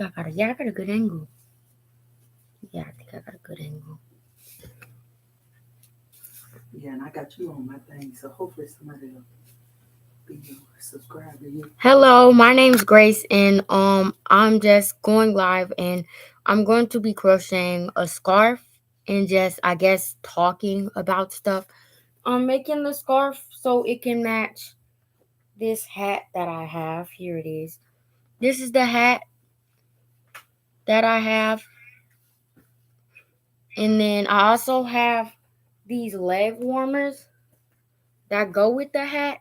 I got a good angle. Yeah, I think I got a good angle. Yeah, and I got you on my thing, so hopefully somebody will be subscribed to you. Hello, my name's Grace, and I'm just going live, and I'm going to be crocheting a scarf, and just I guess talking about stuff. I'm making the scarf so it can match this hat that I have. Here it is. This is the hat that I have, and then I also have these leg warmers that go with the hat,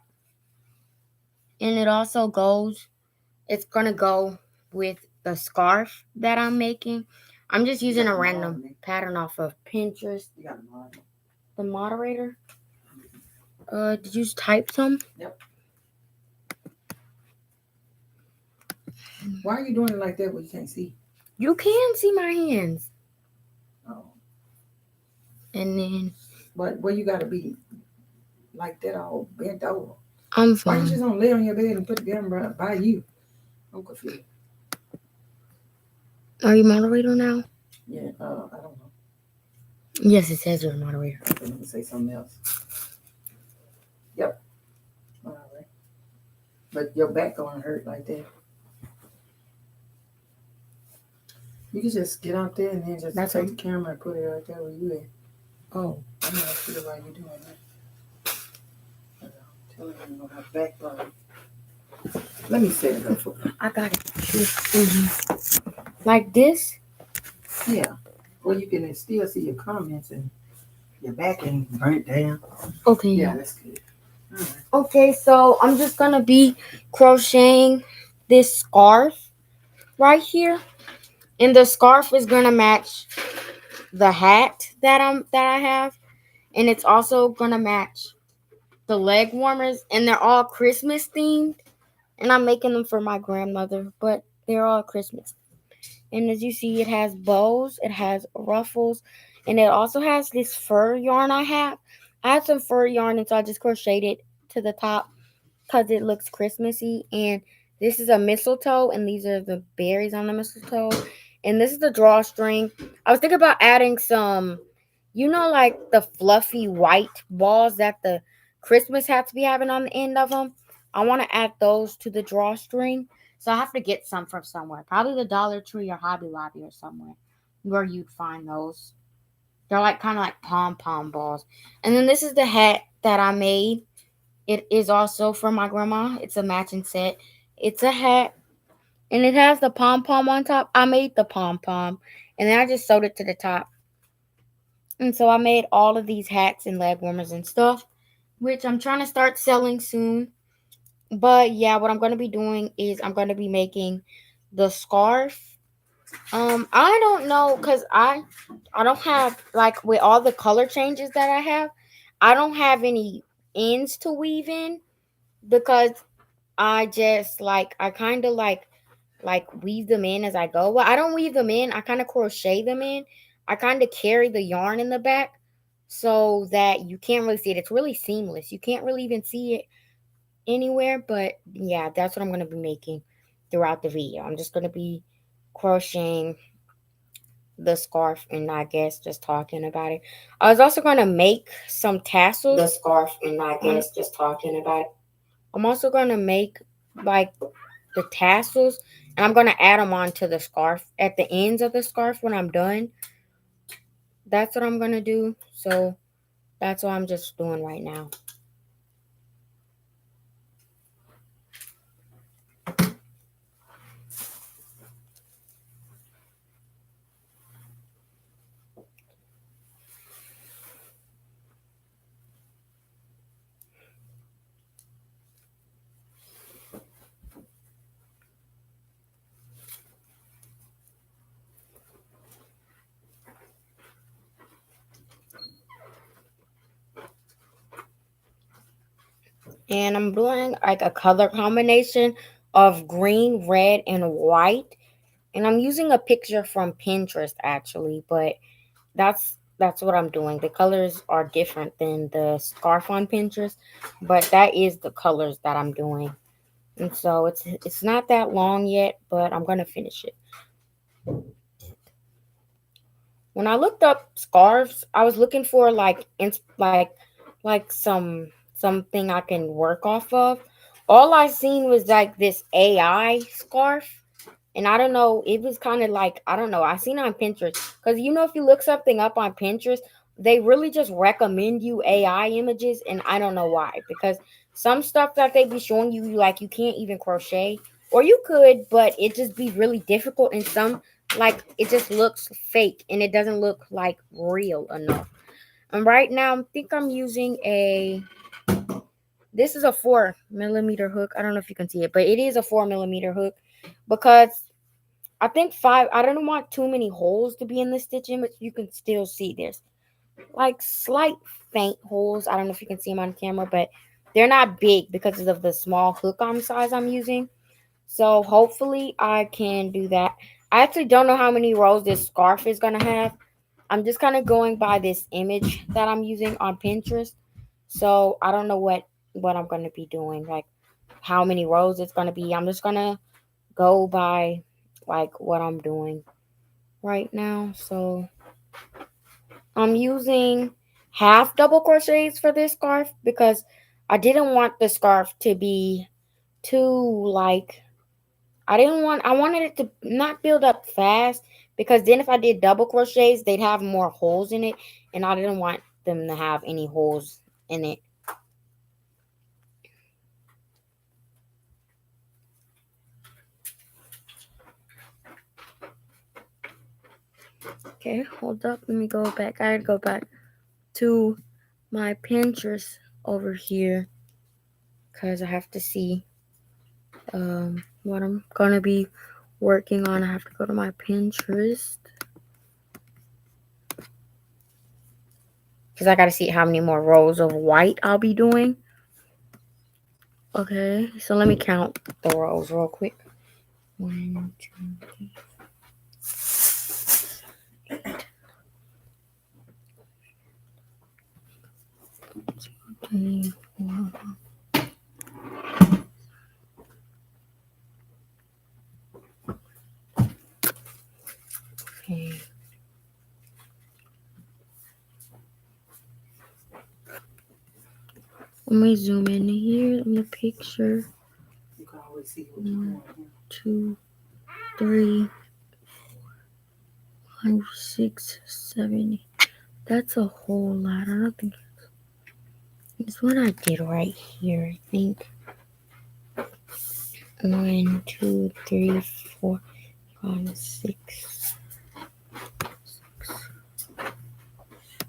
and it also goes. It's gonna go with the scarf that I'm making. I'm just using a random pattern off of Pinterest. You got a model. The moderator. Did you type some? Yep. Why are you doing it like that when you can't see? You can see my hands. Oh. And then. But you gotta be like that all bent over. I'm Why fine. you just don't lay on your bed and put the camera by you? I'm confused. Are you moderator now? Yeah, I don't know. Yes, it says you're a moderator. Okay, let me say something else. Yep. All right. But your back gonna hurt like that. You can just get out there and then just take the camera and put it right there where you at. Oh. I'm not sure why you're doing that. Tell me you don't have back problem. Let me set it up for you. I got it. Mm-hmm. Like this? Yeah. Well, you can still see your comments and your back ain't burnt down. Okay. Yeah, that's good. All right. Okay, so I'm just gonna be crocheting this scarf right here, and the scarf is gonna match the hat that I have, and it's also gonna match the leg warmers, and they're all Christmas themed, and I'm making them for my grandmother, but they're all Christmas. And as you see, it has bows, it has ruffles, and it also has this fur yarn I have. I had some fur yarn, and so I just crocheted it to the top because it looks Christmassy. And this is a mistletoe, and these are the berries on the mistletoe. And this is the drawstring. I was thinking about adding some, like the fluffy white balls that the Christmas hats be having on the end of them. I want to add those to the drawstring. So I have to get some from somewhere. Probably the Dollar Tree or Hobby Lobby or somewhere where you'd find those. They're like kind of like pom-pom balls. And then this is the hat that I made. It is also from my grandma. It's a matching set. It's a hat, and it has the pom pom on top. I made the pom pom, and then I just sewed it to the top. And so I made all of these hats and leg warmers and stuff, which I'm trying to start selling soon. But yeah, what I'm going to be doing is I'm going to be making the scarf. I don't know, cause I don't have, like, with all the color changes that I have, I don't have any ends to weave in, because I just I kind of like weave them in as I go. Well, I don't weave them in. I kind of crochet them in. I kind of carry the yarn in the back so that you can't really see it. It's really seamless. You can't really even see it anywhere, but yeah, that's what I'm going to be making throughout the video. I'm just going to be crocheting the scarf, and I guess just talking about it. I was also going to make some tassels. The scarf, and I guess just talking about it. I'm also going to make like the tassels, and I'm going to add them onto the scarf at the ends of the scarf when I'm done. That's what I'm going to do. So that's what I'm just doing right now. And I'm doing like a color combination of green, red, and white. And I'm using a picture from Pinterest actually, but that's what I'm doing. The colors are different than the scarf on Pinterest, but that is the colors that I'm doing. And so it's not that long yet, but I'm gonna finish it. when I looked up scarves, I was looking for like something I can work off of. All I seen was like this AI scarf, and I don't know. It was kind of like I don't know. I seen it on Pinterest because if you look something up on Pinterest, they really just recommend you AI images, and I don't know why. Because some stuff that they be showing you, like you can't even crochet, or you could, but it just be really difficult. And some like it just looks fake, and it doesn't look like real enough. And right now, I think I'm using a. This is a 4 millimeter hook. I don't know if you can see it, but it is a 4 millimeter hook because I think five. I don't want too many holes to be in the stitching, but you can still see there's like slight faint holes. I don't know if you can see them on camera, but they're not big because of the small hook arm size I'm using. So hopefully I can do that. I actually don't know how many rows this scarf is gonna have. I'm just kind of going by this image that I'm using on Pinterest. So I don't know what I'm gonna be doing, like how many rows it's gonna be. I'm just gonna go by like what I'm doing right now. So I'm using half double crochets for this scarf because I didn't want the scarf to be too like I wanted it to not build up fast because then if I did double crochets they'd have more holes in it and I didn't want them to have any holes in it. Okay, hold up. Let me go back. I gotta go back to my Pinterest over here because I have to see what I'm gonna be working on. I have to go to my Pinterest because I gotta see how many more rows of white I'll be doing. Okay, so let me count the rows real quick. 1, 2, 3, 4. Okay. Let me zoom in here in the picture. You can always see what you're doing. 2, 3, 5, 6, 7. That's a whole lot. I don't think it's what I did right here. I think 1, 2, 3, 4, 5, 6.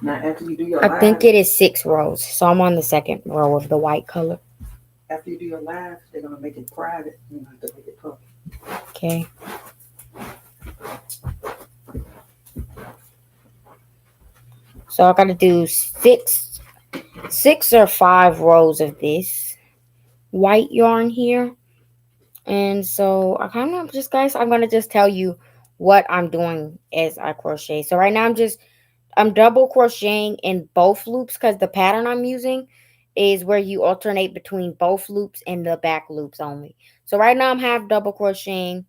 Now, after you do your I live, think it is 6 rows. So I'm on the second row of the white color. after you do your live, they're gonna make it private. You have to make it public. Okay. So I gotta do six or 5 rows of this white yarn here. And so I kind of just guys, I'm gonna just tell you what I'm doing as I crochet. So right now I'm double crocheting in both loops because the pattern I'm using is where you alternate between both loops and the back loops only. So right now I'm half double crocheting.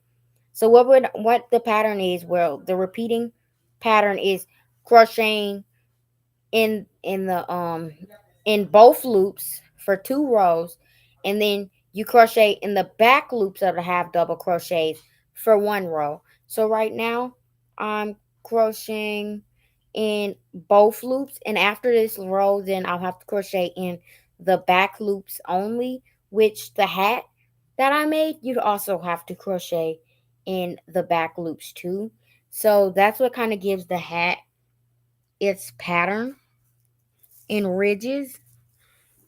So what the pattern is, well, the repeating pattern is crocheting in both loops for 2 rows, and then you crochet in the back loops of the half double crochets for 1 row. So right now I'm crocheting in both loops, and after this row then I'll have to crochet in the back loops only, which the hat that I made you'd also have to crochet in the back loops too. So that's what kind of gives the hat its pattern in ridges.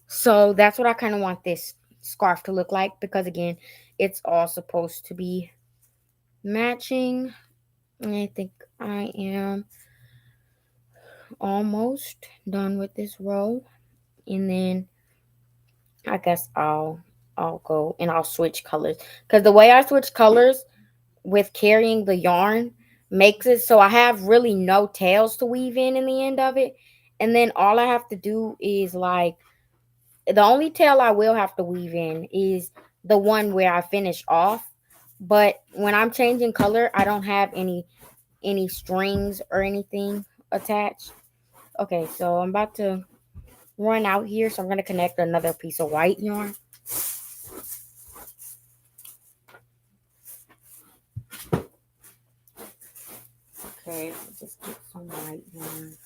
So that's what I kind of want this scarf to look like because again, it's all supposed to be matching. And I think I am almost done with this row. And then I guess I'll go and I'll switch colors because the way I switch colors with carrying the yarn makes it so I have really no tails to weave in the end of it. And then all I have to do is like the only tail I will have to weave in is the one where I finish off. But when I'm changing color, I don't have any strings or anything. attached. Okay, so I'm about to run out here, so I'm going to connect another piece of white yarn. Okay, let's just get some white yarn.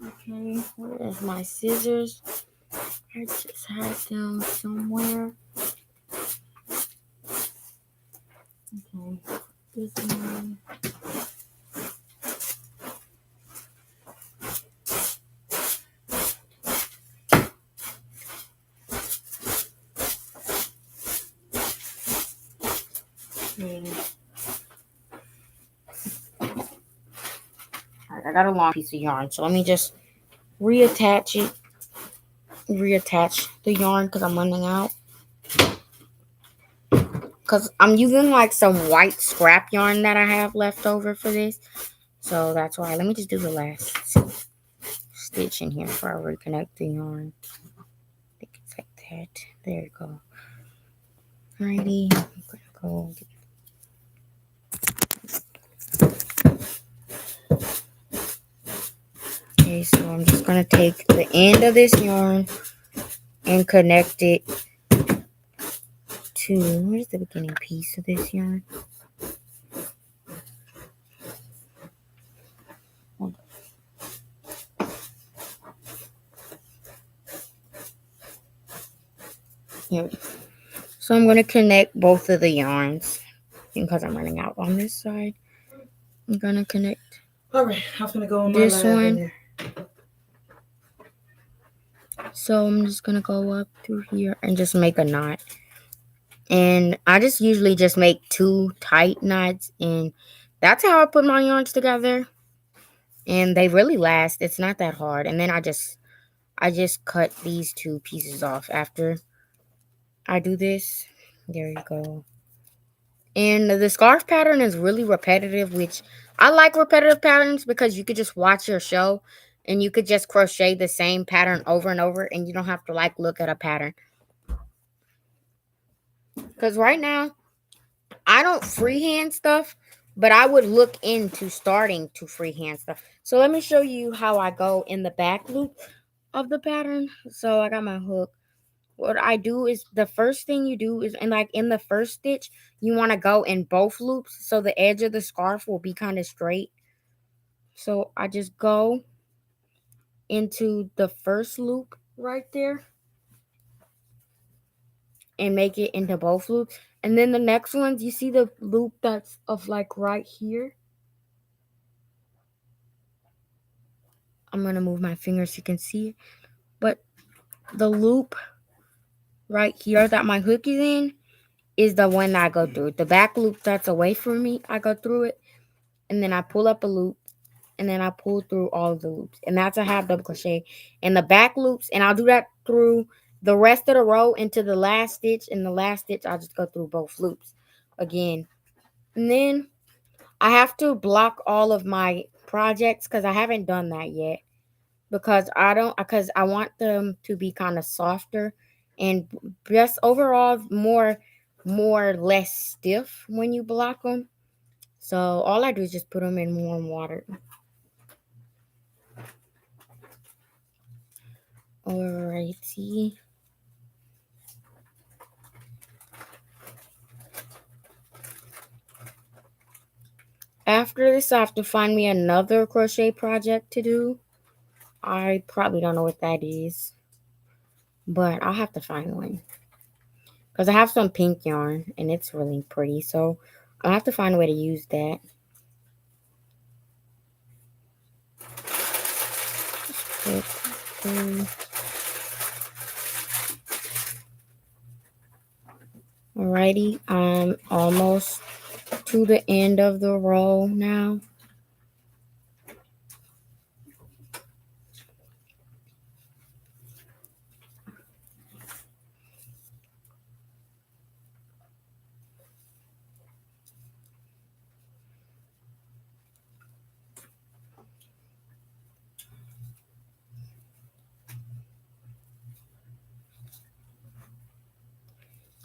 Okay, where's my scissors? I just had them somewhere. Okay, this one. Okay. Alright, I got a long piece of yarn, so let me just reattach it. Reattach the yarn because I'm running out. Because I'm using like some white scrap yarn that I have left over for this. So that's why. Let me just do the last stitch in here before I reconnect the yarn. I think it's like that. There you go. Alrighty. I'm gonna go. Okay, so I'm just gonna take the end of this yarn and connect it to, where's the beginning piece of this yarn? Here. So I'm gonna connect both of the yarns because I'm running out on this side. I'm gonna connect. All right, I'm gonna go on this my one. there. So I'm just gonna go up through here and just make a knot. And I just usually just make 2 tight knots, and that's how I put my yarns together. And they really last. It's not that hard. And then I just cut these 2 pieces off after I do this. There you go. And the scarf pattern is really repetitive, which I like repetitive patterns because you could just watch your show and you could just crochet the same pattern over and over and you don't have to like look at a pattern. Because right now, I don't freehand stuff, but I would look into starting to freehand stuff. So let me show you how I go in the back loop of the pattern. So I got my hook. What I do is the first thing you do is in the first stitch, you want to go in both loops so the edge of the scarf will be kind of straight. So I just go into the first loop right there and make it into both loops. And then the next ones, you see the loop that's of like right here. I'm going to move my finger so you can see it. But the loop right here that my hook is in is the one that I go through. The back loop that's away from me, I go through it. And then I pull up a loop. And then I pull through all of the loops. And that's a half double crochet. And the back loops, and I'll do that through the rest of the row into the last stitch. And the last stitch, I'll just go through both loops again. And then I have to block all of my projects because I haven't done that yet. Because I want them to be kind of softer and just overall more less stiff when you block them. So all I do is just put them in warm water. Alrighty. After this, I have to find me another crochet project to do. I probably don't know what that is, but I'll have to find one. Because I have some pink yarn, and it's really pretty, so I'll have to find a way to use that. Alrighty, I'm almost to the end of the row now.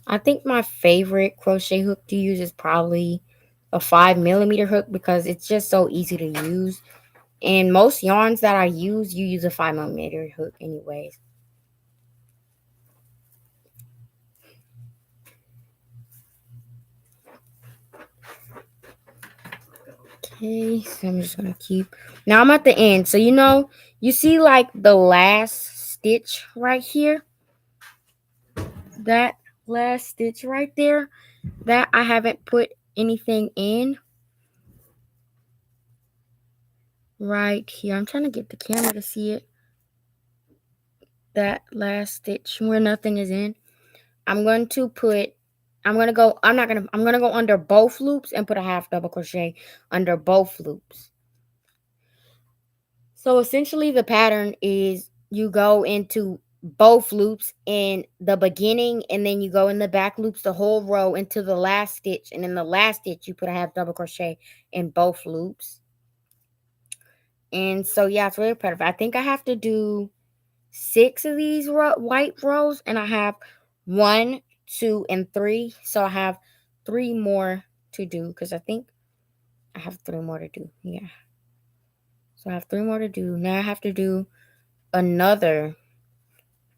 I think my favorite crochet hook to use is probably a 5 millimeter hook because it's just so easy to use. And most yarns that I use, you use a 5 millimeter hook anyways. Okay, so I'm just gonna keep. Now I'm at the end. So you see like the last stitch right here. That last stitch right there. That I haven't put anything in right here. I'm trying to get the camera to see it. That last stitch where nothing is in. I'm going to put. I'm gonna go. I'm not gonna. I'm gonna go under both loops and put a half double crochet under both loops. So essentially the pattern is you go into both loops in the beginning and then you go in the back loops the whole row into the last stitch, and in the last stitch you put a half double crochet in both loops. And so yeah, it's really perfect. I think I have to do 6 of these white rows, and I have 1, 2, and 3. So I have 3 more to do because I think I have 3 more to do. Yeah. So I have 3 more to do. Now I have to do another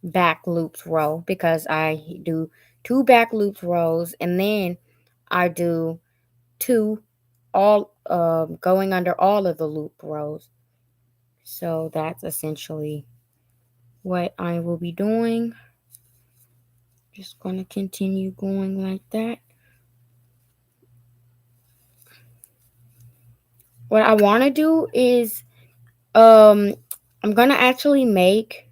back loops row because I do 2 back loops rows, and then I do 2 all going under all of the loop rows. So that's essentially what I will be doing. Just going to continue going like that. What I want to do is um I'm going to actually make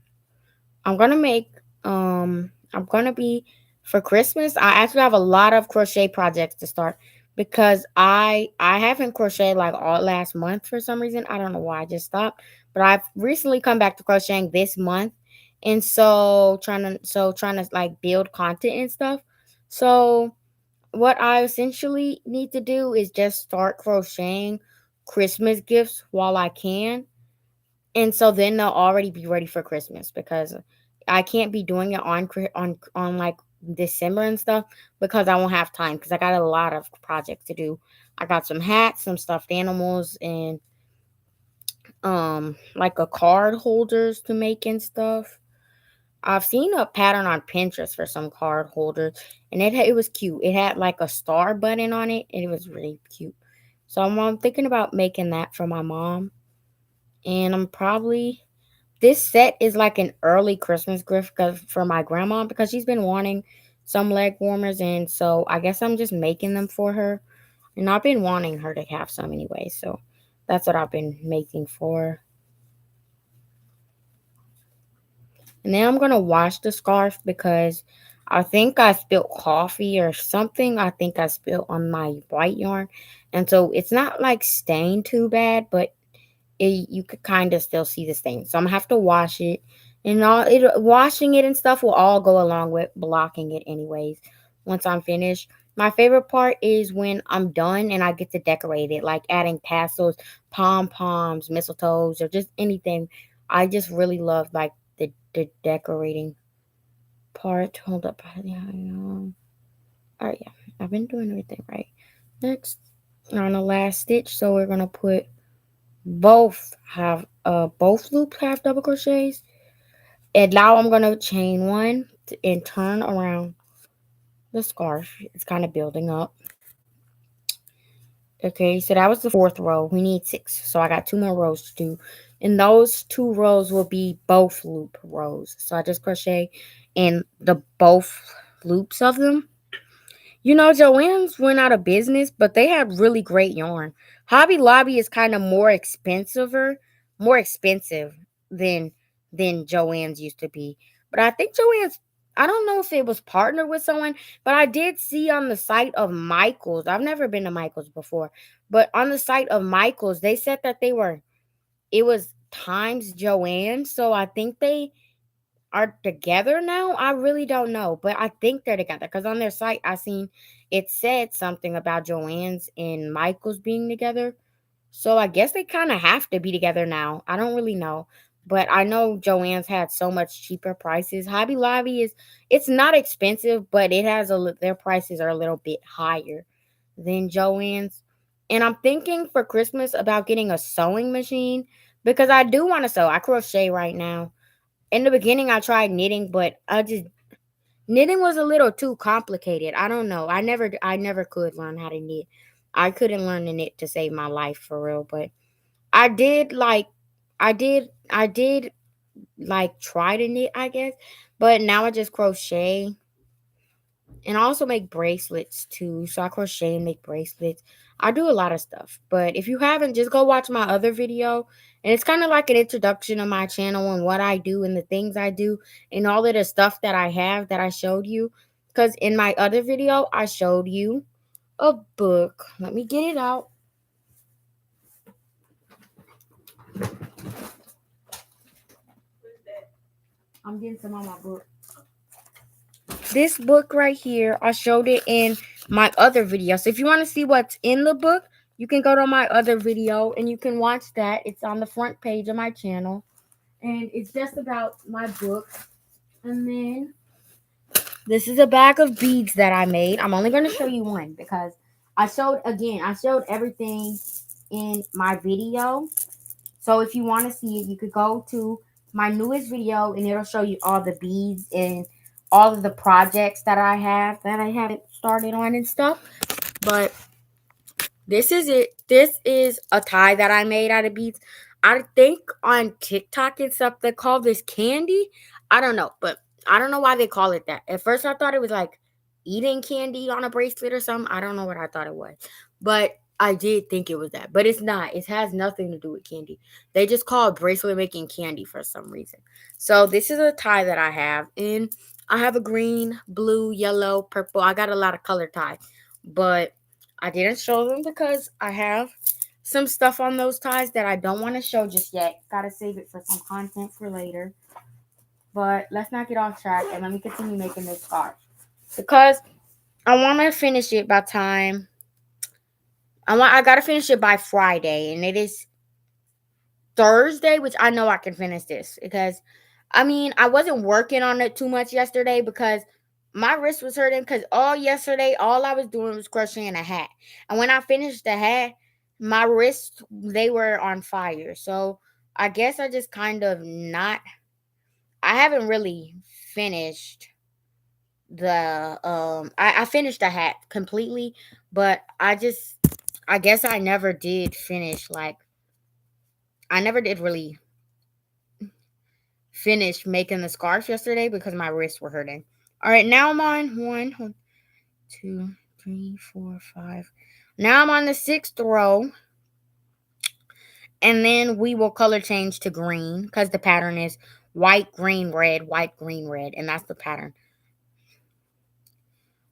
I'm gonna make I'm gonna be for Christmas. I actually have a lot of crochet projects to start because I haven't crocheted like all last month for some reason. I don't know why I just stopped. But I've recently come back to crocheting this month. And so trying to like build content and stuff. So what I essentially need to do is just start crocheting Christmas gifts while I can, and so then they'll already be ready for Christmas because I can't be doing it on like December and stuff because I won't have time because I got a lot of projects to do. I got some hats, some stuffed animals, and like a card holders to make and stuff. I've seen a pattern on Pinterest for some card holders, and it was cute. It had like a star button on it, and it was really cute. So I'm thinking about making that for my mom, and I'm probably this set is like an early Christmas gift for my grandma because she's been wanting some leg warmers, and so I guess I'm just making them for her. And I've been wanting her to have some anyway, so that's what I've been making for her. And then I'm gonna wash the scarf because I think I spilled coffee or something. I think I spilled on my white yarn, and so it's not like stained too bad, but you could kind of still see the stain. So I'm gonna have to wash it, and washing it and stuff will all go along with blocking it anyways. Once I'm finished, my favorite part is when I'm done and I get to decorate it, like adding tassels, pom poms, mistletoes, or just anything. I just really love like the decorating part. Hold up, yeah, I know. All right, yeah, I've been doing everything right. Next, on the last stitch, so we're gonna put both loops have double crochets, and now I'm gonna chain one and turn around the scarf. It's kind of building up. Okay, so that was the fourth row. We need 6, so I got 2 more rows to do, and those 2 rows will be both loop rows. So I just crochet in the both loops of them. Joann's went out of business, but they had really great yarn. Hobby Lobby is kind of more expensive than Joann's used to be. But I think Joann's, I don't know if it was partnered with someone, but I did see on the site of Michael's. I've never been to Michael's before, but on the site of Michael's, they said that it was times Joanne. So I think they are together now. I really don't know, but I think they're together because on their site I seen it said something about Joanne's and Michael's being together. So I guess they kind of have to be together now. I don't really know, but I know Joanne's had so much cheaper prices. Hobby Lobby it's not expensive, but it has their prices are a little bit higher than Joanne's. And I'm thinking for Christmas about getting a sewing machine because I do want to sew. I crochet right now. In the beginning, I tried knitting, but knitting was a little too complicated. I don't know. I never could learn how to knit. I couldn't learn to knit to save my life for real, but I did like I did like try to knit, I guess. But now I just crochet and I also make bracelets too. So I crochet and make bracelets. I do a lot of stuff. But if you haven't, just go watch my other video. And it's kind of like an introduction of my channel and what I do and the things I do and all of the stuff that I have that I showed you. Because in my other video, I showed you a book. Let me get it out. I'm getting some on my book. This book right here, I showed it in my other video. So if you want to see what's in the book, you can go to my other video and you can watch that. It's on the front page of my channel. And it's just about my book. And then this is a bag of beads that I made. I'm only going to show you one because I showed everything in my video. So if you want to see it, you could go to my newest video and it'll show you all the beads and all of the projects that I have that I haven't started on and stuff. But this is it. This is a tie that I made out of beads. I think on TikTok and stuff they call this candy. I don't know, but I don't know why they call it that. At first I thought it was like eating candy on a bracelet or something. I don't know what I thought it was. But I did think it was that. But it's not. It has nothing to do with candy. They just call it bracelet making candy for some reason. So this is a tie that I have. And I have a green, blue, yellow, purple. I got a lot of color ties. But I didn't show them because I have some stuff on those ties that I don't want to show just yet. Gotta save it for some content for later. But let's not get off track and let me continue making this scarf. Because I want to finish it by time. I gotta finish it by Friday, and it is Thursday, which I know I can finish this because I mean I wasn't working on it too much yesterday because my wrist was hurting because all yesterday all I was doing was crocheting a hat. And when I finished the hat, my wrists they were on fire. So I guess I just kind of not I haven't really finished I finished the hat completely, but I guess I never did finish like I never did really finish making the scarf yesterday because my wrists were hurting. All right, now I'm on one, two, three, four, five. Now I'm on the sixth row, and then we will color change to green because the pattern is white, green, red, and that's the pattern.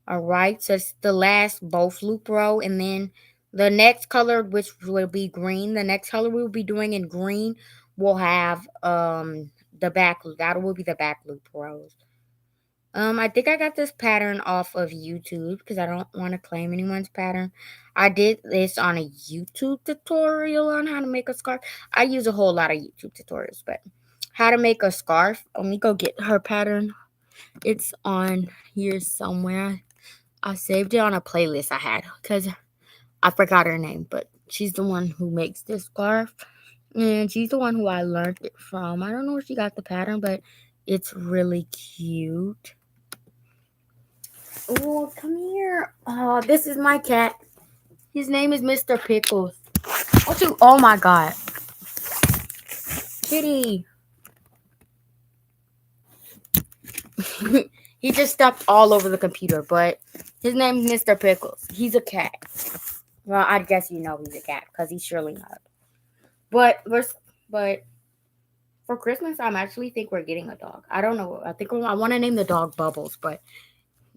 All right, so it's the last both loop row, and then the next color, which will be green, the next color we'll be doing in green will have the back loop. That will be the back loop rows. I think I got this pattern off of YouTube because I don't want to claim anyone's pattern. I did this on a YouTube tutorial on how to make a scarf. I use a whole lot of YouTube tutorials, but how to make a scarf. Let me go get her pattern. It's on here somewhere. I saved it on a playlist I had because I forgot her name, but she's the one who makes this scarf. And she's the one who I learned it from. I don't know where she got the pattern, but it's really cute. Oh, come here. Oh, this is my cat. His name is Mr. Pickles. Oh my god. Kitty. He just stepped all over the computer, but his name is Mr. Pickles. He's a cat. Well, I guess you know he's a cat because he's surely not. But for Christmas, I'm actually think we're getting a dog. I don't know. I want to name the dog Bubbles, but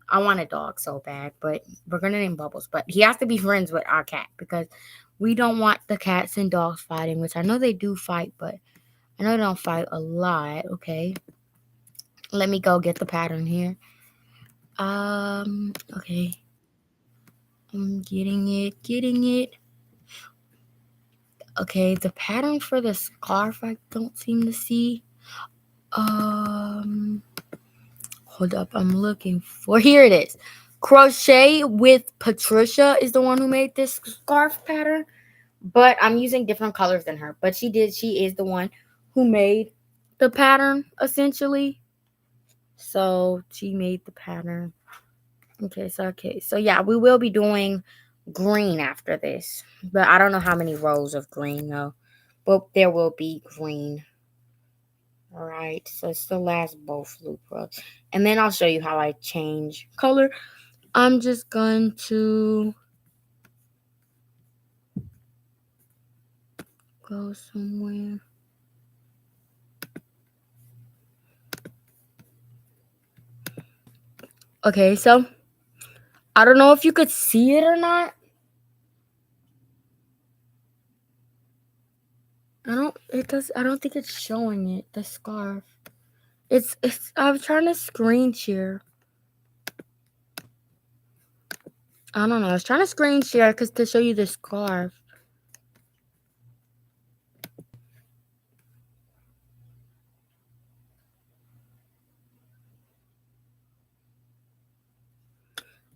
I want a dog so bad. But we're gonna name Bubbles. But he has to be friends with our cat because we don't want the cats and dogs fighting. Which I know they do fight, but I know they don't fight a lot. Okay, let me go get the pattern here. Okay, I'm getting it. Okay, the pattern for the scarf I don't seem to see. Um, Hold up, I'm looking for. Here it is. Crochet with Patricia is the one who made this scarf pattern, but I'm using different colors than her. But she is the one who made the pattern essentially. So she made the pattern. Okay, so yeah, we will be doing green after this. But I don't know how many rows of green though. But there will be green. Alright, so it's the last both loop rows. And then I'll show you how I change color. I'm just going to go somewhere. Okay, so I don't know if you could see it or not. I don't think it's showing it, the scarf. I'm trying to screen share. I don't know. I was trying to screen share because to show you the scarf.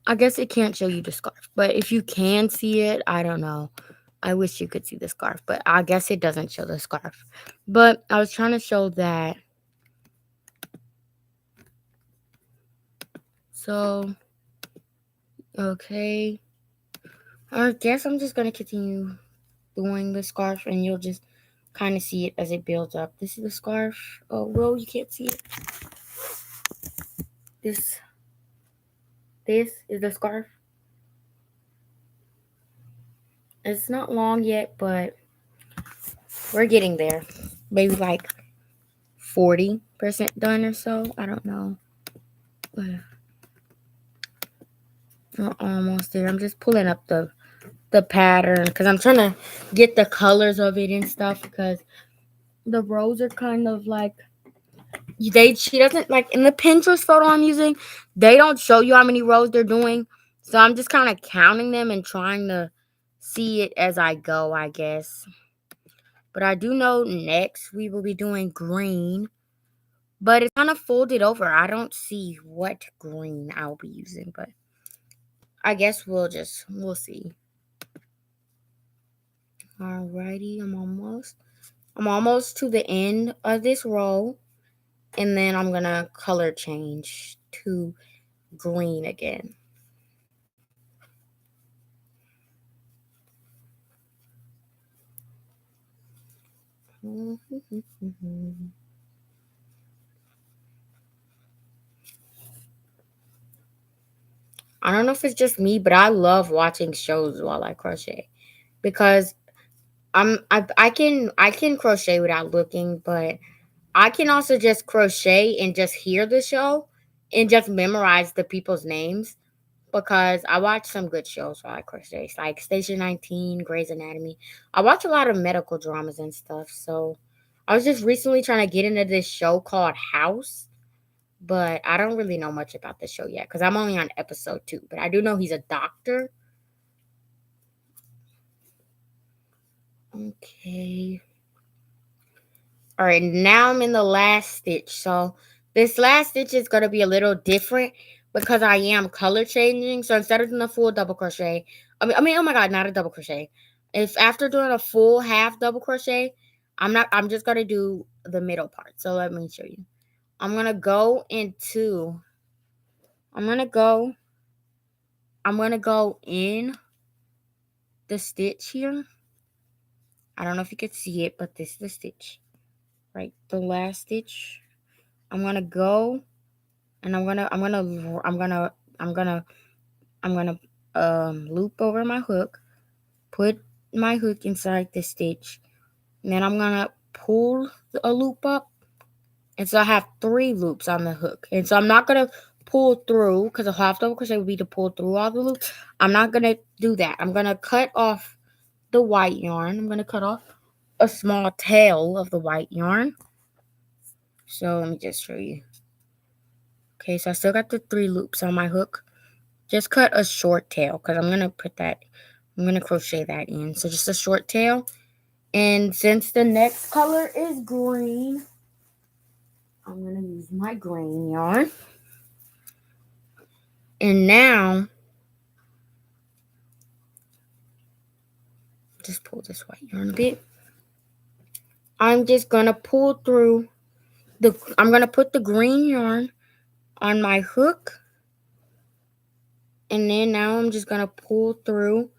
I guess it can't show you the scarf, but if you can see it, I don't know. I wish you could see the scarf, but I guess it doesn't show the scarf. But I was trying to show that. So, okay. I guess I'm just going to continue doing the scarf and you'll just kind of see it as it builds up. This is the scarf. Oh, well, you can't see it. This this is the scarf. It's not long yet, but we're getting there. Maybe like 40% done or so. I don't know. But we're almost there. I'm just pulling up the pattern because I'm trying to get the colors of it and stuff because the rows are kind of like she doesn't like in the Pinterest photo I'm using, they don't show you how many rows they're doing. So I'm just kind of counting them and trying to see it as I go, I guess. But I do know next we will be doing green. But it's kind of folded over. I don't see what green I'll be using, but I guess we'll see. Alrighty, I'm almost to the end of this row. And then I'm gonna color change to green again. I don't know if it's just me, but I love watching shows while I crochet because I can crochet without looking, but I can also just crochet and just hear the show and just memorize the people's names because I watch some good shows while I crochet. It's like Station 19, Grey's Anatomy. I watch a lot of medical dramas and stuff. So I was just recently trying to get into this show called House, but I don't really know much about the show yet because I'm only on episode 2. But I do know he's a doctor. Okay. All right, now I'm in the last stitch. So this last stitch is going to be a little different because I am color changing. So instead of doing a full double crochet, oh my God, not a double crochet. If after doing a full half double crochet, I'm just going to do the middle part. So let me show you. I'm going to go into, I'm going to go, I'm going to go in the stitch here. I don't know if you could see it, but this is the stitch, right? The last stitch. I'm going to go and I'm gonna loop over my hook, put my hook inside the stitch, and then I'm gonna pull a loop up, and so I have 3 loops on the hook, and so I'm not gonna pull through because a half double crochet would be to pull through all the loops. I'm not gonna do that. I'm gonna cut off the white yarn. I'm gonna cut off a small tail of the white yarn. So let me just show you. Okay, so I still got the 3 loops on my hook. Just cut a short tail because I'm going to crochet that in. So just a short tail. And since the next color is green, I'm going to use my green yarn. And now, just pull this white yarn a bit. I'm just gonna pull through I'm gonna put the green yarn on my hook, and then now I'm just gonna pull through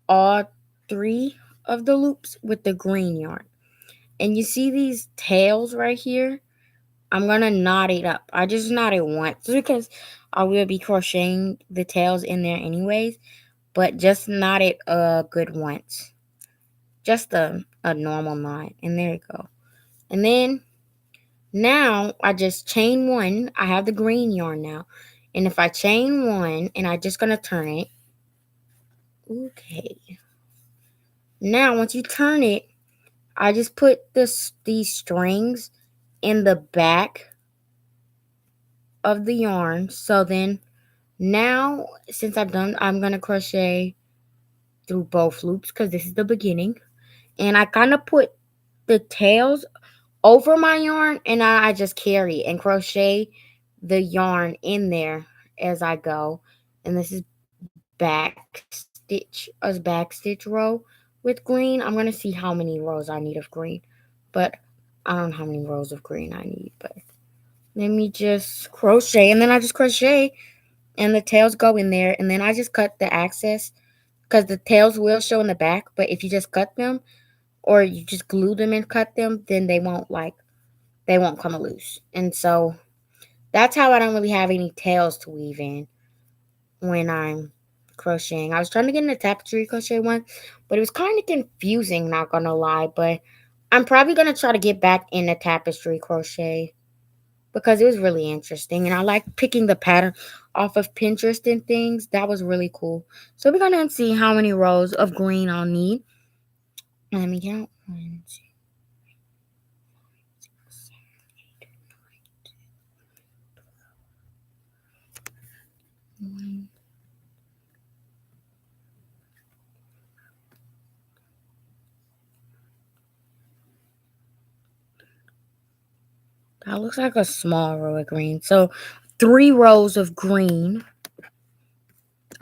all 3 of the loops with the green yarn. And you see these tails right here? I'm gonna knot it up. I just knot it once because I will be crocheting the tails in there anyways, but just knot it a good once. Just a normal knot. And there you go. And then now I just chain 1. I have the green yarn now. And if I chain 1 and I just gonna turn it. Okay. Now once you turn it, I just put these strings in the back of the yarn. So then now since I'm gonna crochet through both loops because this is the beginning. And I kind of put the tails over my yarn, and I just carry and crochet the yarn in there as I go. And this is back stitch row with green. I'm gonna see how many rows I need of green, but I don't know how many rows of green I need. But let me just crochet, and then I just crochet, and the tails go in there, and then I just cut the excess because the tails will show in the back. But if you just cut them, or you just glue them and cut them, then they won't come loose. And so that's how I don't really have any tails to weave in when I'm crocheting. I was trying to get in the tapestry crochet one, but it was kind of confusing, not gonna lie. But I'm probably gonna try to get back in the tapestry crochet because it was really interesting, and I like picking the pattern off of Pinterest and things. That was really cool. So we're gonna see how many rows of green I'll need. Let me count. 1, 2, 1. That looks like a small row of green. So 3 rows of green.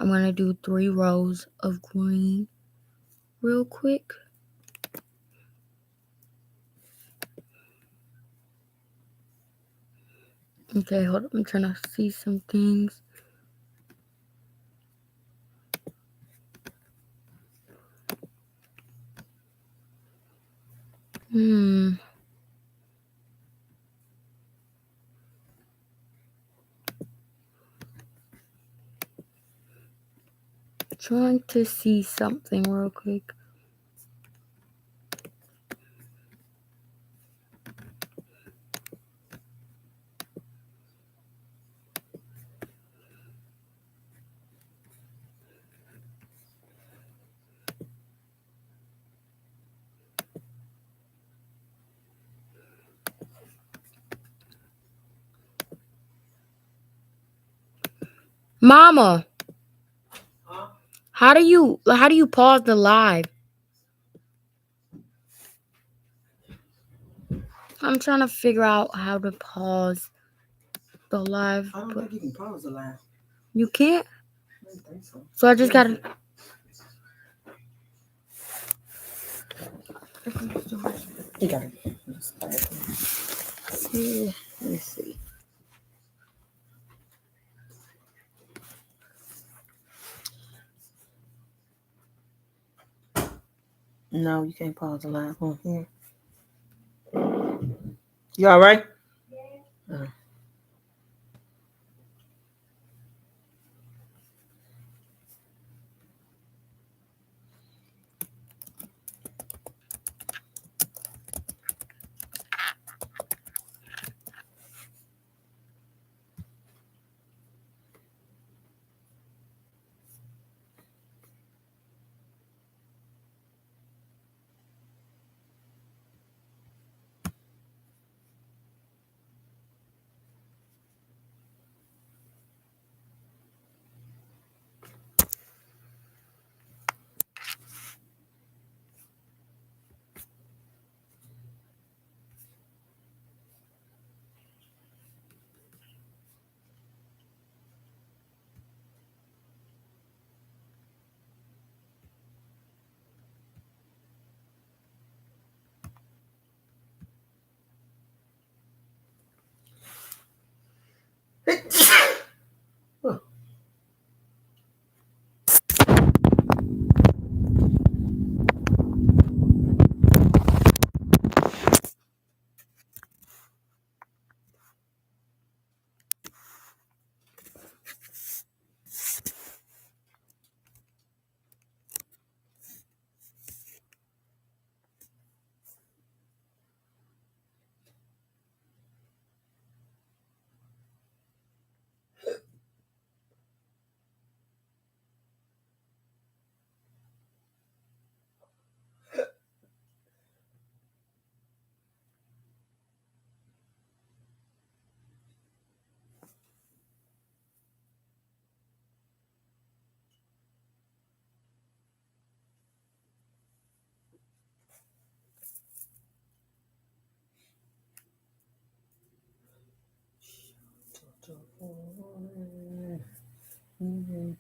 I'm gonna do 3 rows of green real quick. Okay, hold up. I'm trying to see some things. Trying to see something real quick. Mama, Huh? how do you pause the live? I'm trying to figure out how to pause the live. I don't think you can pause the live. You can't? I don't think so. So I just gotta. You got it. Let me see. No, you can't pause the live on here. You all right? Yeah.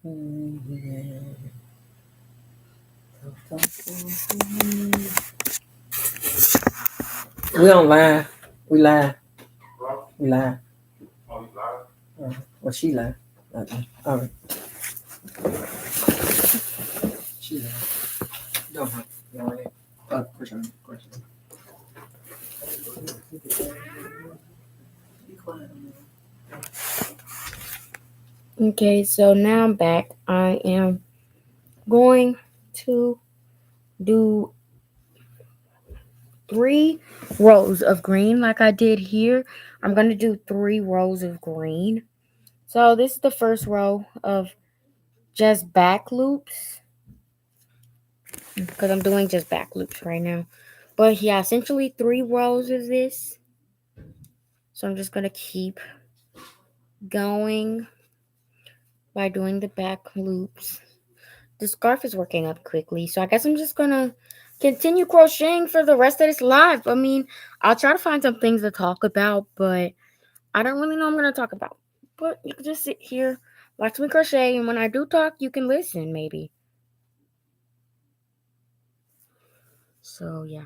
We don't lie. We lie. We lie. Well, she lie. All right. She lie. Don't lie. Don't lie. Question. Be quiet. Okay, so now I'm back. I am going to do 3 rows of green like I did here. I'm going to do 3 rows of green. So this is the first row of just back loops because I'm doing just back loops right now. But yeah, essentially 3 rows of this. So I'm just going to keep going by doing the back loops. The scarf is working up quickly, so I guess I'm just gonna continue crocheting for the rest of this live. I mean, I'll try to find some things to talk about, but I don't really know what I'm gonna talk about. But you can just sit here, watch me crochet, and when I do talk, you can listen, maybe. So yeah.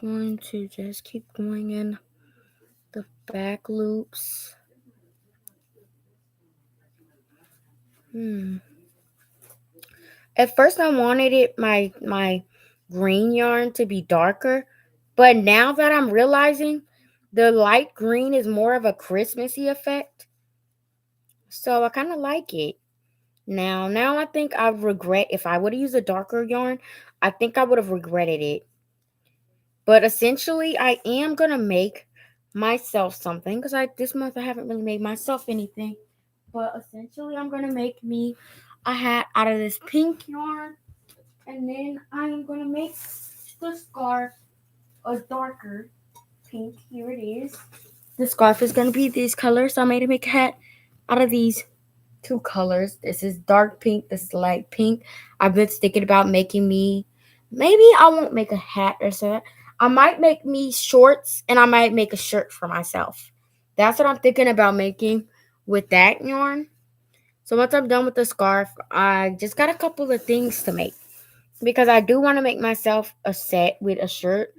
Going to just keep going in the back loops. Hmm. At first I wanted it my green yarn to be darker, but now that I'm realizing the light green is more of a Christmassy effect, so I kind of like it. Now I think I regret if I would have used a darker yarn, I think I would have regretted it. But essentially I am going to make myself something cuz I this month I haven't really made myself anything. But essentially I'm going to make me a hat out of this pink yarn. And then I am going to make the scarf a darker pink. Here it is. The scarf is going to be these colors. So I made to make a hat out of these 2 colors. This is dark pink. This is light pink. I've been thinking about making me, maybe I won't make a hat or so. I might make me shorts and I might make a shirt for myself. That's what I'm thinking about making with that yarn. So once I'm done with the scarf, I just got a couple of things to make because I do want to make myself a set with a shirt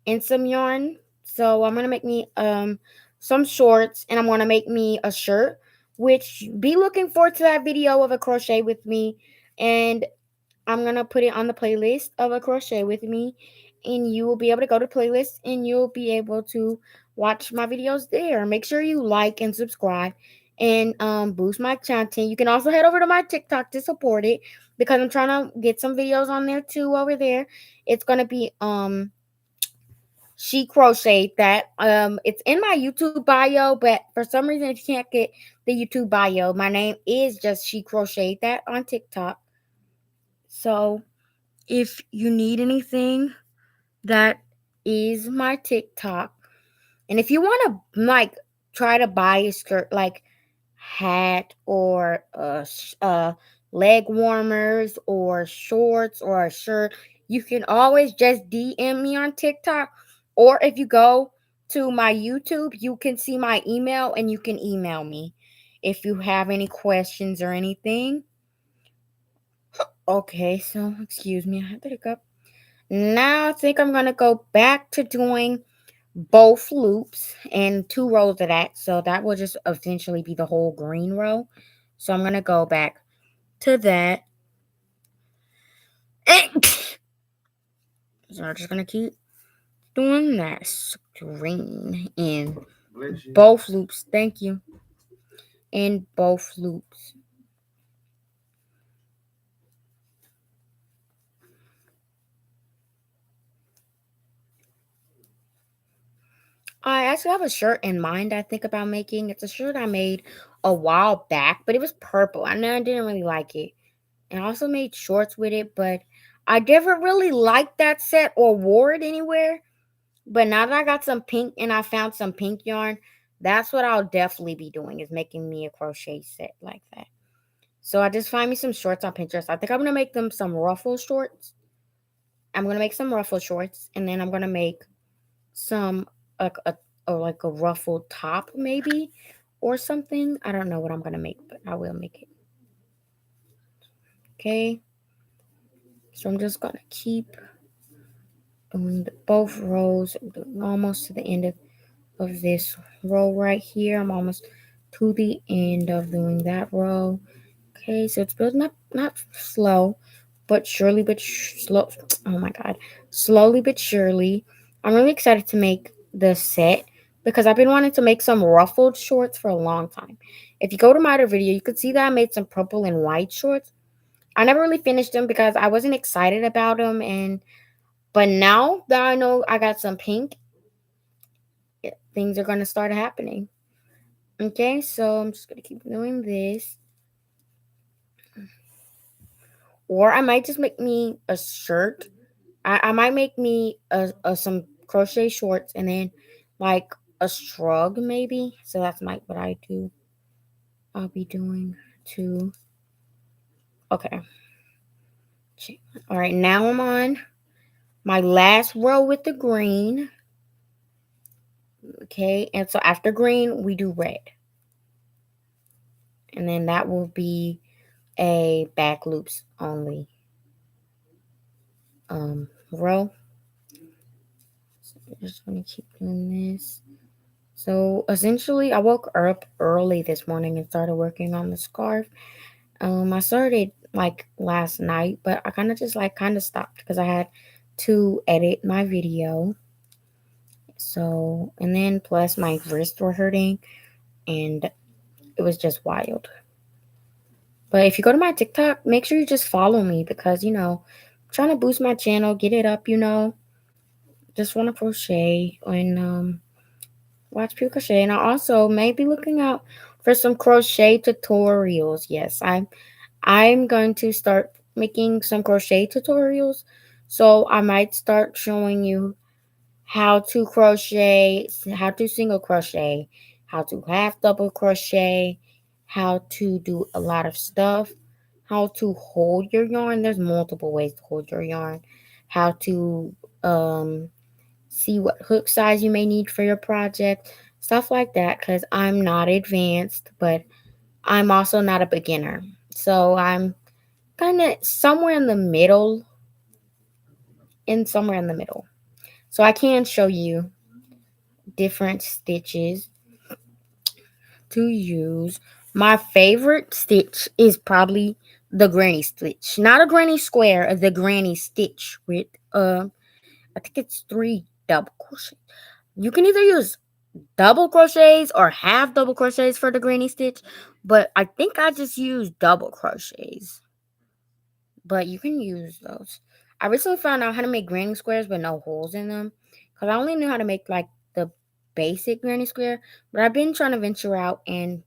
and some yarn. So I'm gonna make me some shorts and I'm gonna make me a shirt. Which be looking forward to that video of a crochet with me, and I'm gonna put it on the playlist of a crochet with me, and you will be able to go to playlist and you'll be able to watch my videos there. Make sure you like and subscribe and boost my content. You can also head over to my TikTok to support it because I'm trying to get some videos on there too over there. It's gonna be she crocheted that. It's in my YouTube bio, but for some reason if you can't get the YouTube bio, my name is just she crocheted that on TikTok. So if you need anything, that is my TikTok. And if you want to like try to buy a skirt like hat or leg warmers or shorts or a shirt, you can always just DM me on TikTok. Or if you go to my YouTube, you can see my email and you can email me if you have any questions or anything. Okay, so excuse me, I have to look up. Now I think I'm gonna go back to doing both loops and 2 rows of that. So that will just eventually be the whole green row. So I'm gonna go back to that. So I'm just gonna keep doing that green in both loops. Thank you. In both loops. I actually have a shirt in mind I think about making. It's a shirt I made a while back, but it was purple. I know I didn't really like it. And I also made shorts with it, but I never really liked that set or wore it anywhere. But now that I got some pink and I found some pink yarn, that's what I'll definitely be doing is making me a crochet set like that. So I just find me some shorts on Pinterest. I think I'm gonna make them some ruffle shorts. I'm gonna make some ruffle shorts, and then I'm gonna make some or like a ruffled top maybe or something. I don't know what I'm gonna make, but I will make it. Okay, so I'm just gonna keep doing both rows. I'm doing almost to the end of this row right here. I'm almost to the end of doing that row. Okay, so it's building up, not slow, but surely, but slow. Oh my god, slowly but surely. I'm really excited to make the set because I've been wanting to make some ruffled shorts for a long time. If you go to my other video, you could see that I made some purple and white shorts. I never really finished them because I wasn't excited about them, and but now that I know I got some pink, things are gonna start happening. Okay, so I'm just gonna keep doing this. Or I might just make me a shirt. I might make me some crochet shorts and then like a shrug maybe. So that's what I do. I'll be doing too. Okay. All right, now I'm on my last row with the green. Okay, and so after green, we do red. And then that will be a back loops only row. So I'm just gonna keep doing this. So essentially, I woke up early this morning and started working on the scarf. I started like last night, but I kind of just like kind of stopped because I had to edit my video. So, and then plus my wrists were hurting and it was just wild. But if you go to my TikTok, make sure you just follow me because, I'm trying to boost my channel, get it up, just want to crochet and watch people crochet. And I also may be looking out for some crochet tutorials. Yes, I'm going to start making some crochet tutorials. So I might start showing you how to crochet, how to single crochet, how to half double crochet, how to do a lot of stuff, how to hold your yarn. There's multiple ways to hold your yarn. How to see what hook size you may need for your project, stuff like that. Because I'm not advanced, but I'm also not a beginner. So I'm kind of somewhere in the middle. So I can show you different stitches to use. My favorite stitch is probably the granny stitch, not a granny square, the granny stitch with I think it's 3 double crochet. You can either use double crochets or half double crochets for the granny stitch, but I think I just use double crochets. But you can use those. I recently found out how to make granny squares with no holes in them because I only knew how to make like the basic granny square, but I've been trying to venture out and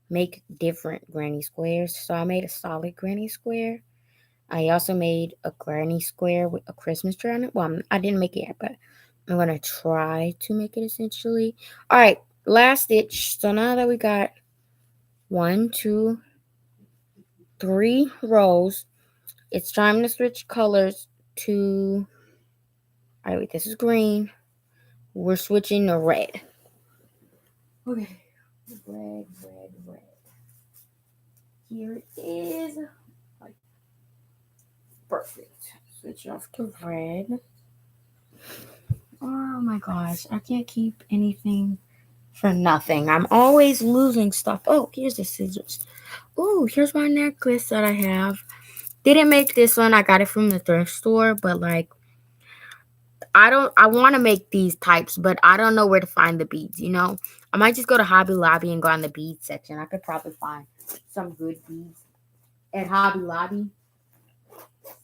make different granny squares. So I made a solid granny square. I also made a granny square with a Christmas tree on it. Well, I didn't make it yet, but I'm gonna try to make it essentially. All right, last stitch. So now that we got 1, 2, 3 rows, it's time to switch colors to. All right, wait, this is green. We're switching to red. Okay, red. Here it is. Perfect. Switch off to red. Oh my gosh, I can't keep anything for nothing. I'm always losing stuff. Oh, here's the scissors. Oh, here's my necklace that I have. Didn't make this one. I got it from the thrift store, but like I want to make these types, but I don't know where to find the beads. I might just go to Hobby Lobby and go on the beads section. I could probably find some good beads at Hobby Lobby.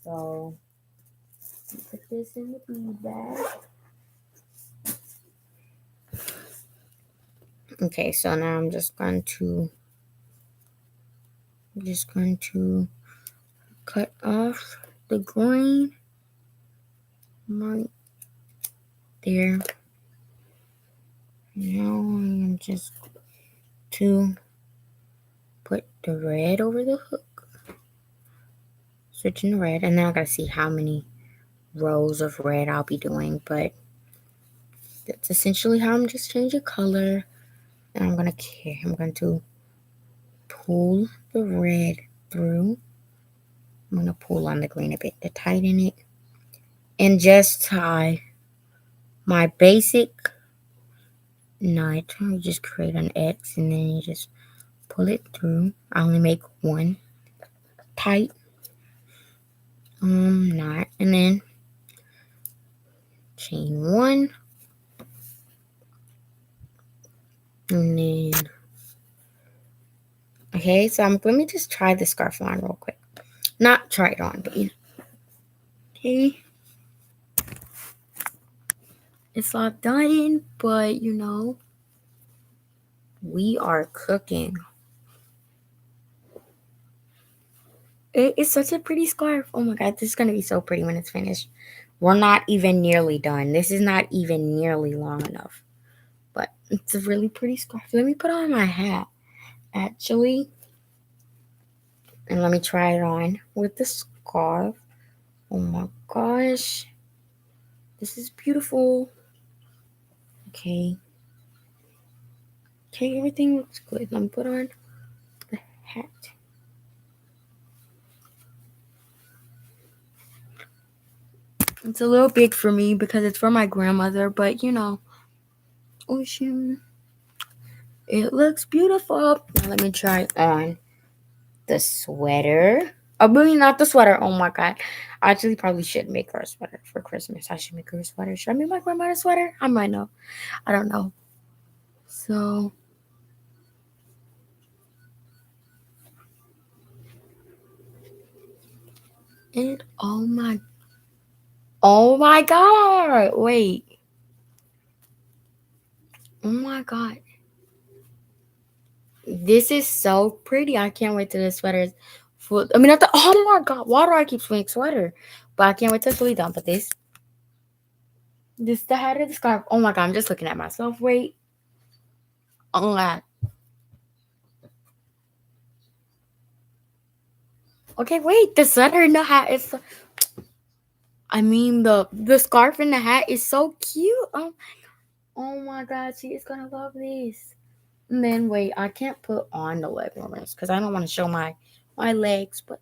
So put this in the bead bag. Okay, so now I'm just going to cut off the green right there. Now I'm just to put the red over the hook, switching to red, and now I gotta see how many rows of red I'll be doing, but That's essentially how I'm just changing color. And I'm going to pull the red through. I'm going to pull on the green a bit to tighten it. And just tie my basic knot. You just create an X and then you just pull it through. I only make one tight knot and then chain one and then okay, so let me just try the scarf on real quick. Not try it on, but okay. It's not done, but we are cooking. It's such a pretty scarf. Oh my god, this is gonna be so pretty when it's finished. We're not even nearly done. This is not even nearly long enough. But it's a really pretty scarf. Let me put on my hat, actually. And let me try it on with the scarf. Oh my gosh. This is beautiful. Okay. Okay, everything looks good. Let me put on the hat. It's a little big for me because it's for my grandmother, but ocean. It looks beautiful. Now let me try on the sweater. Oh, really not the sweater. Oh my god. I actually probably should make her a sweater for Christmas. I should make her a sweater. Should I make my grandma a sweater? I might know. I don't know. So it oh my god. Wait. Oh my god. This is so pretty. I can't wait till the sweater is full. I mean, not the. Oh my god. Why do I keep saying sweater? But I can't wait till it's fully done. But this the head of the scarf. Oh my god. I'm just looking at myself. Wait. Oh my. Okay, wait. The sweater and the hat is. I mean, the scarf and the hat is so cute. Oh my god. She is gonna love this. And then wait. I can't put on the leg warmers because I don't want to show my legs. But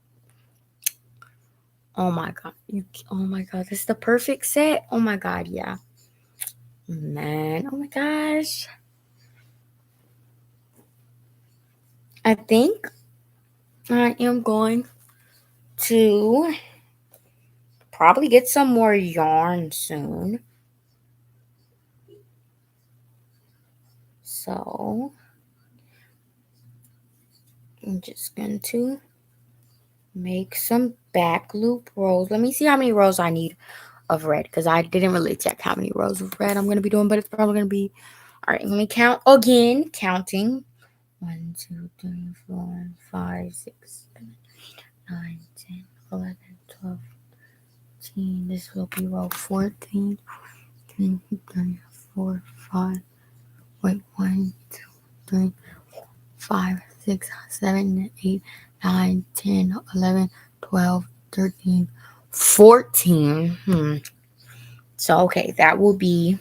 oh my god. Oh my god. This is the perfect set. Oh my god. Yeah. Man, oh my gosh. I think I am going to probably get some more yarn soon. So I'm just going to make some back loop rows. Let me see how many rows I need of red because I didn't really check how many rows of red I'm going to be doing, but it's probably going to be all right. Let me count again. Counting 1, 2, 3, 4, 5, 6, 7, 9, 10, 11, 12. This will be row 14, 15, 13, 4, 5. Wait, 1, 2, 3, 5, 6, 7, 8, 9, 10, 11, 12, 13, 14. So, okay, that will be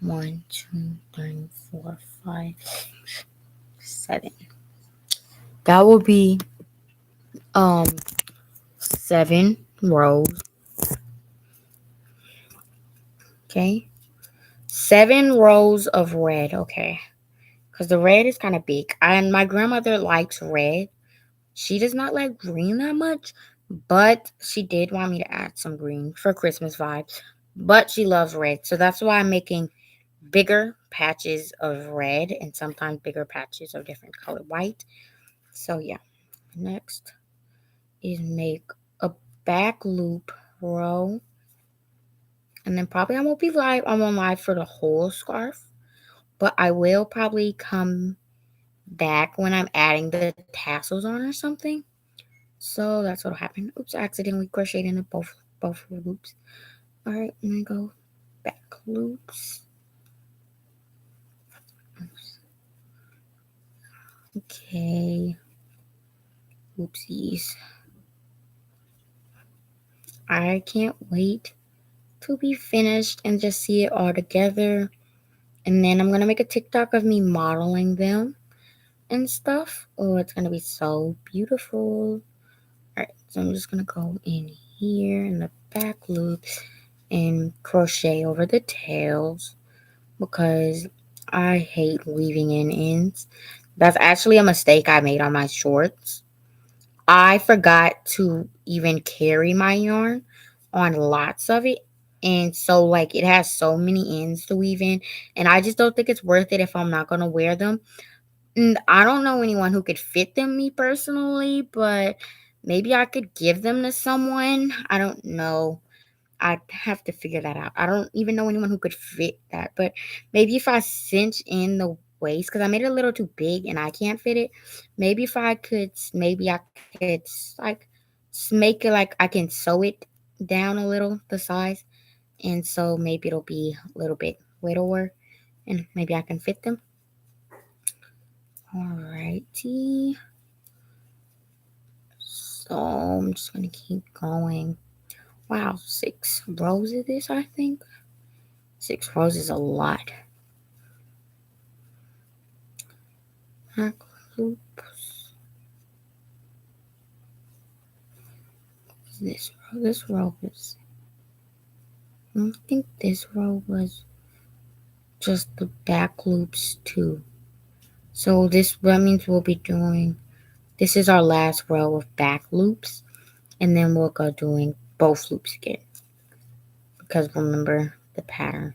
1, 2, 3, 4, 5, 7. That will be 7 rows. Okay. 7 rows of red. Okay. Because the red is kind of big. And my grandmother likes red. She does not like green that much, but she did want me to add some green for Christmas vibes. But she loves red. So that's why I'm making bigger patches of red and sometimes bigger patches of different color white. So yeah. Next is make a back loop row. And then probably I won't be live. I'm on live for the whole scarf. But I will probably come back when I'm adding the tassels on or something. So that's what'll happen. Oops, I accidentally crocheted into both loops. All right, and then go back loops. Okay. Oopsies. I can't wait to be finished and just see it all together. And then I'm gonna make a TikTok of me modeling them and stuff. Oh, it's gonna be so beautiful. Alright, so I'm just gonna go in here in the back loops and crochet over the tails because I hate weaving in ends. That's actually a mistake I made on my shorts. I forgot to even carry my yarn on lots of it. And so, like, it has so many ends to weave in. And I just don't think it's worth it if I'm not going to wear them. And I don't know anyone who could fit them, me personally, but maybe I could give them to someone. I don't know. I'd have to figure that out. I don't even know anyone who could fit that, but maybe if I cinch in the waist, because I made it a little too big and I can't fit it. Maybe if I could, maybe I could like make it like I can sew it down a little, the size, and so maybe it'll be a little bit widower, and maybe I can fit them. Alrighty. So I'm just gonna keep going. Wow, 6 rows of this, I think. 6 rows is a lot. Back loops. This row. This row was. I think this row was just the back loops too. So that means we'll be doing. This is our last row of back loops, and then we'll go doing both loops again. Because remember the pattern.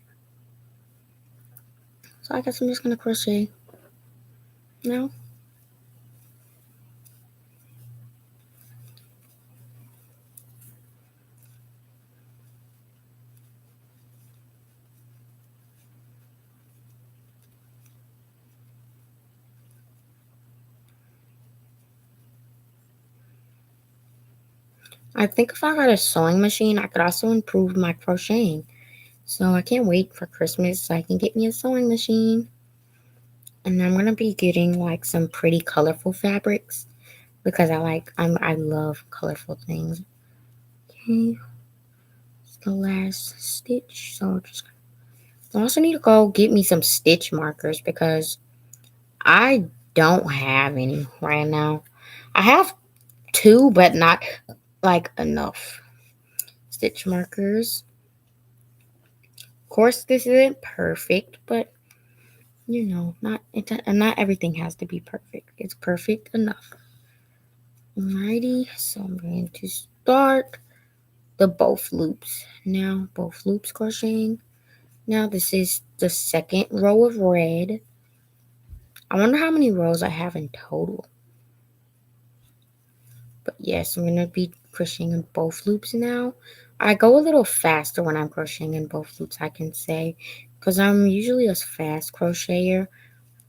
So I guess I'm just gonna crochet now. I think if I got a sewing machine, I could also improve my crocheting. So I can't wait for Christmas so I can get me a sewing machine. And I'm gonna be getting like some pretty colorful fabrics because I love colorful things. Okay, it's the last stitch. So I also need to go get me some stitch markers because I don't have any right now. I have two, but not like enough stitch markers. Of course, this isn't perfect, but not everything has to be perfect. It's perfect enough. Alrighty, so I'm going to start the both loops. Now, both loops crocheting. Now, this is the second row of red. I wonder how many rows I have in total. But yes, I'm going to be crocheting in both loops now. I go a little faster when I'm crocheting in both loops, I can say, because I'm usually a fast crocheter.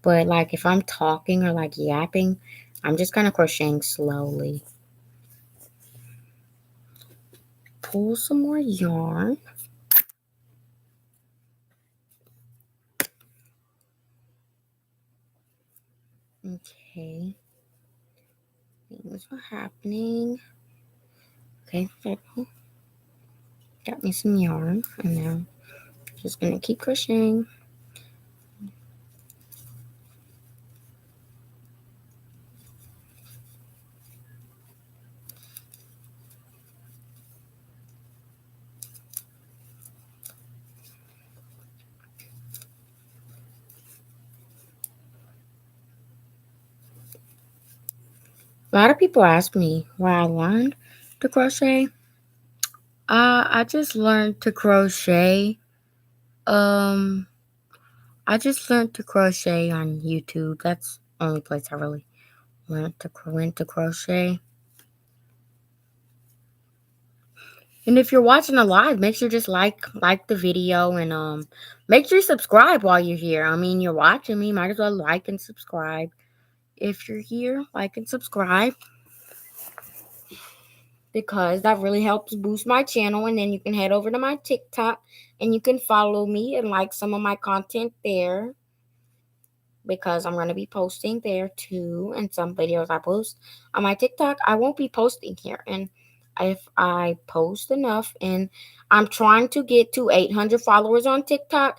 But like if I'm talking or like yapping, I'm just kind of crocheting slowly. Pull some more yarn. Okay. Things are happening. Okay, there we go. Got me some yarn. And now I'm just gonna keep crocheting. A lot of people ask me where I learned to crochet. I just learned to crochet. Um, I just learned to crochet on YouTube. That's the only place I really went to crochet. And if you're watching a live, make sure just like the video and make sure you subscribe while you're here. I mean, you're watching me, might as well like and subscribe. If you're here, like and subscribe because that really helps boost my channel. And then you can head over to my TikTok and you can follow me and like some of my content there because I'm going to be posting there too. And some videos I post on my TikTok, I won't be posting here. And if I post enough, and I'm trying to get to 800 followers on TikTok,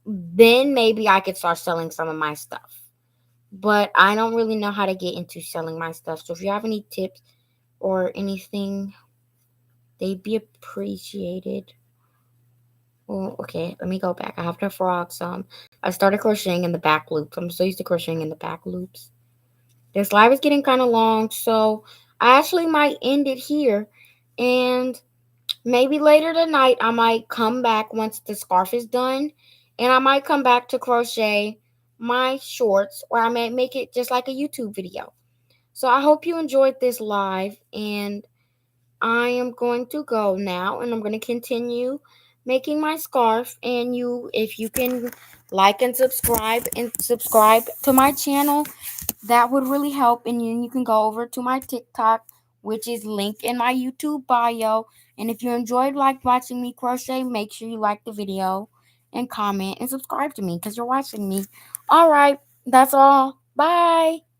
then maybe I could start selling some of my stuff. But I don't really know how to get into selling my stuff. So if you have any tips or anything, they'd be appreciated. Well, okay, let me go back. I have to frog some. I started crocheting in the back loops. I'm so used to crocheting in the back loops. This live is getting kind of long, so I actually might end it here. And maybe later tonight, I might come back once the scarf is done. And I might come back to crochet my shorts, or I might make it just like a YouTube video. So I hope you enjoyed this live, and I am going to go now, and I'm going to continue making my scarf. And if you can like and subscribe to my channel, that would really help. And then you can go over to my TikTok, which is linked in my YouTube bio. And if you enjoyed watching me crochet, make sure you like the video and comment and subscribe to me because you're watching me. All right, that's all. Bye.